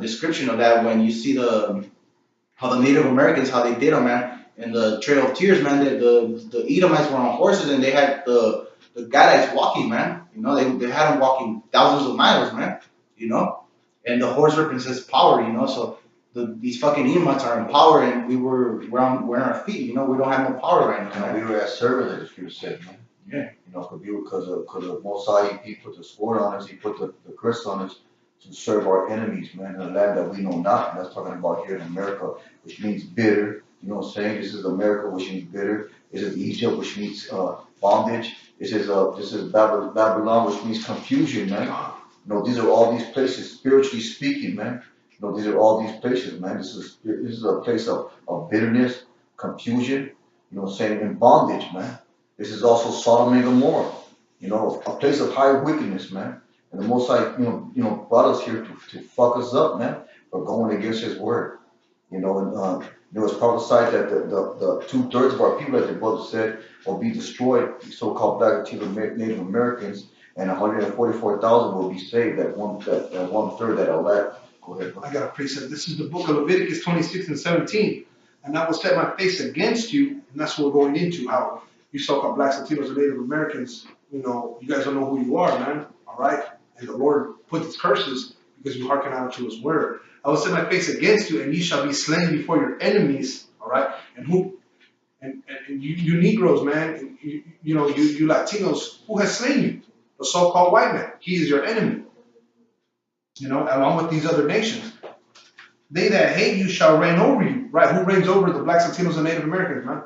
description of that when you see how the Native Americans, how they did them, man. In the Trail of Tears, man, the Edomites were on horses and they had the Gadites walking, man. They had them walking thousands of miles, man, And the horse represents power, So these fucking Edomites are in power and we're on our feet, We don't have no power right now. We were as servants, as you said, man. Yeah. You know, because of Mosai, he put the sword on us, he put the curse on us to serve our enemies, man, in a land that we know not. And that's talking about here in America, which means bitter. You know what I'm saying? This is America, which means bitter. This is Egypt, which means bondage. This is Babylon, which means confusion, man. You know, these are all these places, spiritually speaking, man. You know, these are all these places, man. This is a place of bitterness, confusion, you know what I'm saying, and bondage, man. This is also Sodom and Gomorrah, you know, a place of high wickedness, man. And the Most High, brought us here to fuck us up, man, for going against His word. You know, and it's prophesied that the 2/3 of our people, like the brother said, will be destroyed, the so-called Black Latino Native Americans, and 144,000 will be saved. That 1/3 that are left. Go ahead, bro. I got a precept. This is the book of Leviticus 26 and 17. And I will set my face against you, and that's what we're going into, how you so-called Blacks, Latinos, and Native Americans, you guys don't know who you are, man, all right? And the Lord put His curses because you hearken out to His word. I will set my face against you, and ye shall be slain before your enemies, all right? And you Negroes, man, and you Latinos, who has slain you? The so-called white man. He is your enemy, along with these other nations. They that hate you shall reign over you, right? Who reigns over the Blacks, Latinos, and Native Americans, man?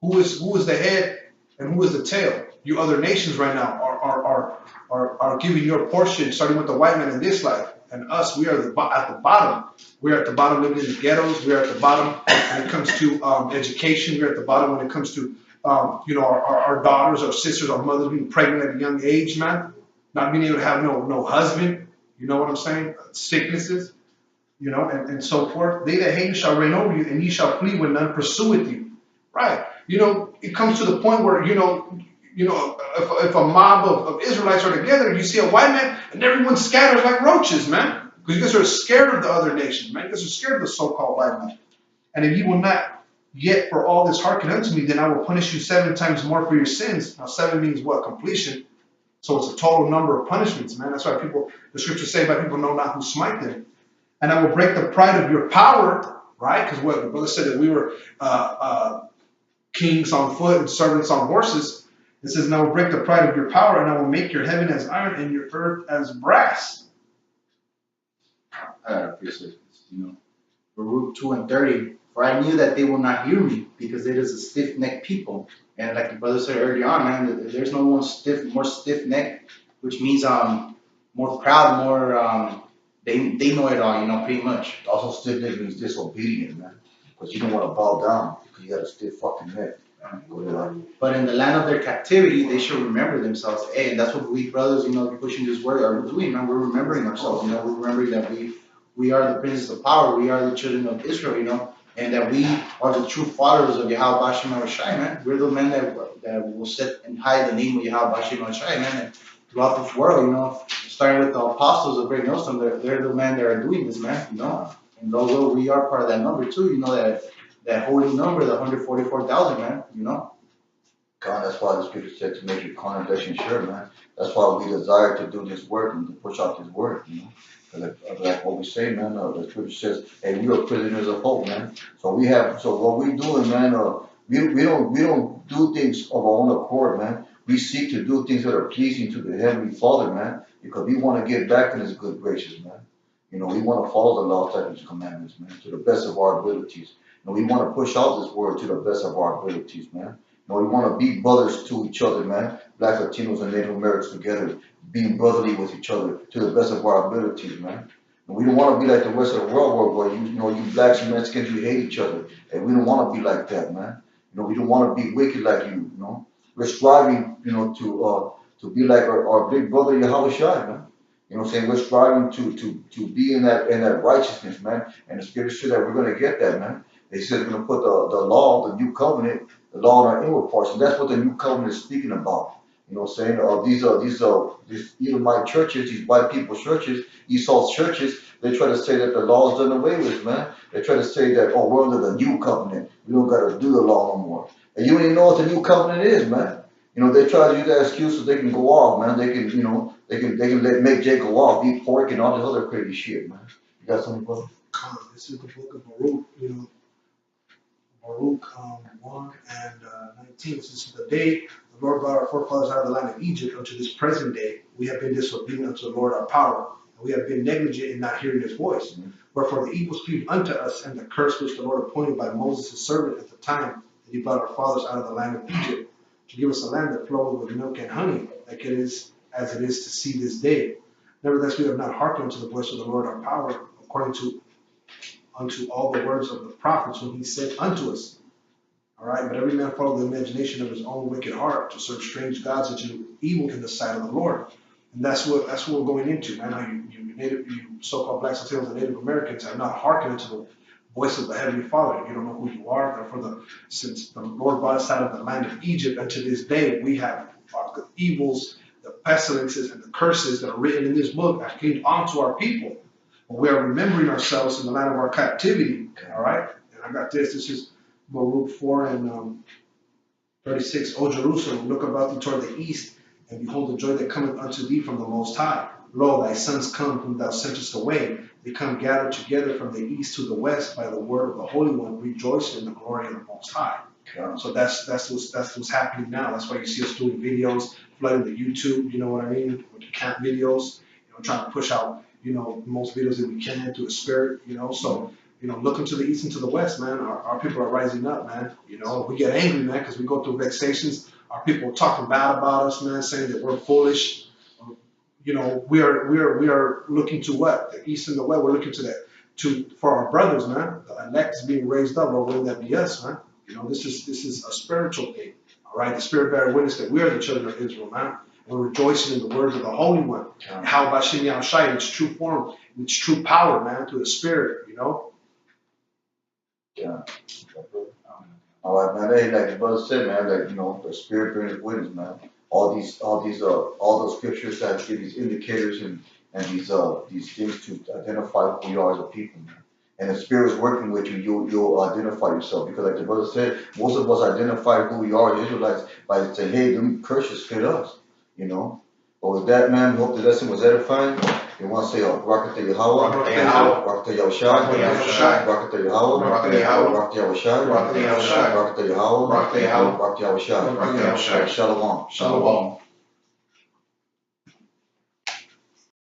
Who is the head and who is the tail? You other nations right now are giving your portion, starting with the white man in this life, and us. We are at the bottom. We are at the bottom, living in the ghettos. We are at the bottom when it comes to education. We are at the bottom when it comes to our daughters, our sisters, our mothers being pregnant at a young age, man. Not being able to have no husband. You know what I'm saying? Sicknesses. And so forth. They that hate you shall reign over you, and ye shall flee when none pursueth you. Right. It comes to the point where, if a mob of Israelites are together, you see a white man, and everyone scatters like roaches, man. Because you guys are scared of the other nations, man. You guys are scared of the so-called white man. And if you will not yet for all this hearken unto me, then I will punish you 7 times more for your sins. Now, 7 means what? Completion. So it's a total number of punishments, man. That's why the scriptures say, by people know not who smite them. And I will break the pride of your power, right? Because what the brother said that we were kings on foot and servants on horses. It says, and I will break the pride of your power, and I will make your heaven as iron and your earth as brass. I appreciate this, Baruch 2 and 30. For I knew that they will not hear me, because it is a stiff-necked people. And like the brother said earlier on, man, there's no one more stiff-necked, which means more proud, more they know it all, pretty much. Also, stiff neck means disobedient, man. Because you don't want to bow down because you got a stiff fucking neck. But in the land of their captivity, they should remember themselves. Hey, and that's what we brothers, pushing this word are doing, man. We're remembering ourselves, we're remembering that we are the princes of power, we are the children of Israel, and that we are the true followers of Yahawah, bahasham, rawchaa, man. We're the men that will sit and hide the name of Yahawah, bahasham, rawchaa, man. And throughout this world, starting with the apostles of Great Millstone, they're the men that are doing this, man, And although we are part of that number too, that holy number, the 144,000, man, God, that's why the scripture said to make your congregation sure, man. That's why we desire to do this work and to push out this word, Like what we say, man, the scripture says, hey, we are prisoners of hope, man. So what we doing, man, we don't do things of our own accord, man. We seek to do things that are pleasing to the Heavenly Father, man, because we want to get back in His good graces, man. We want to follow the law, statutes, and commandments, man, to the best of our abilities. We want to push out this word to the best of our abilities, man. We want to be brothers to each other, man. Black, Latinos, and Native Americans together, being brotherly with each other to the best of our abilities, man. And we don't want to be like the rest of the world where you blacks and Mexicans, you hate each other. And we don't want to be like that, man. We don't want to be wicked like you, We're striving, to be like our big brother Yahawshi, man. We're striving to be in that righteousness, man. And the Spirit said that we're going to get that, man. They said we're going to put the law, the new covenant, the law in our inward parts. And that's what the new covenant is speaking about. These Edomite churches, these white people churches, Esau's churches, they try to say that the law is done away with, man. They try to say that, oh, we're under the new covenant. We don't got to do the law no more. And you don't even know what the new covenant is, man. They try to use that excuse so they can go off, man. They can, make Jake go off, eat pork and all this other crazy shit, man. You got something, brother? This is the book of Baruch, Baruch 1 and 19. This is the day The Lord brought our forefathers out of the land of Egypt unto this present day. We have been disobedient unto the Lord our power, and we have been negligent in not hearing his voice. Wherefore the evil cleaved unto us, and the curse which the Lord appointed by Moses his servant at the time that he brought our fathers out of the land of Egypt, to give us a land that floweth with milk and honey, like it is as it is to see this day. Nevertheless, we have not hearkened unto the voice of the Lord our power, according to unto all the words of the prophets when he said unto us. All right, but every man followed the imagination of his own wicked heart to serve strange gods and to do evil in the sight of the Lord. And that's what we're going into, man. How you so-called blacks, Latinos, and Native Americans have not hearkened to the voice of the Heavenly Father. You don't know who you are. Therefore, since the Lord brought us out of the land of Egypt unto this day, we have the evils, the pestilences, and the curses that are written in this book that came onto our people. But we are remembering ourselves in the land of our captivity. All right, and I got this. This is Baruch 4 and 36. O Jerusalem, look about thee toward the east, and behold the joy that cometh unto thee from the Most High. Lo, thy sons come whom thou sentest away. They come gathered together from the east to the west by the word of the Holy One, rejoicing in the glory of the Most High. So that's what's happening now. That's why you see us doing videos, flooding the YouTube. You know what I mean? With the camp videos. Trying to push out most videos that we can through the Spirit. So. Looking to the east and to the west, man. Our people are rising up, man. We get angry, man, because we go through vexations. Our people are talking bad about us, man, saying that we're foolish. We are looking to what? The east and the west. We're looking for our brothers, man. The elect is being raised up. Or wouldn't that be us, man? This is a spiritual thing. All right. The Spirit bear witness that we are the children of Israel, man. We're rejoicing in the words of the Holy One. How bahasham Yahawshi in its true form, in its true power, man, through the Spirit. Yeah. All right, man. Hey, like the brother said, man, the Spirit bears witness, man. All those scriptures that give these indicators and these things to identify who you are as a people, man. And the Spirit is working with you, you'll identify yourself. Because like the brother said, most of us identify who we are, the Israelites, by saying, hey, them curses fit us, But with that, man, we hope the lesson was edifying. You want to say, barak Yahawah, barak Yahawshi, barak Yahawah, barak Yahawshi, barak Yahawah, barak Yahawah, shalawam. Shalom.